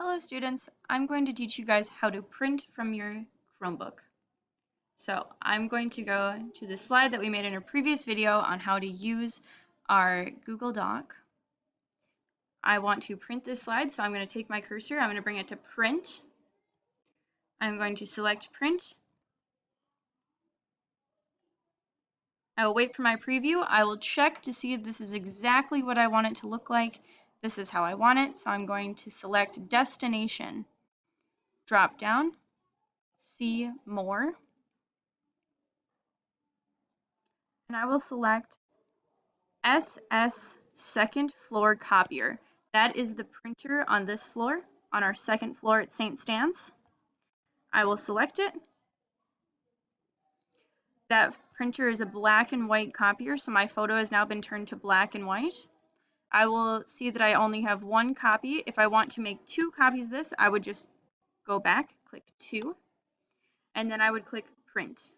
Hello students, I'm going to teach you guys how to print from your Chromebook. So I'm going to go to the slide that we made in a previous video on how to use our Google Doc. I want to print this slide, so I'm going to take my cursor, I'm going to bring it to print. I'm going to select print. I will wait for my preview. I will check to see if this is exactly what I want it to look like. This is how I want it, so I'm going to select destination. Drop down, see more. And I will select SS second floor copier. That is the printer on this floor, on our second floor at St. Stan's. I will select it. That printer is a black and white copier, so my photo has now been turned to black and white. I will see that I only have one copy. If I want to make 2 copies of this, I would just go back, click 2, and then I would click print.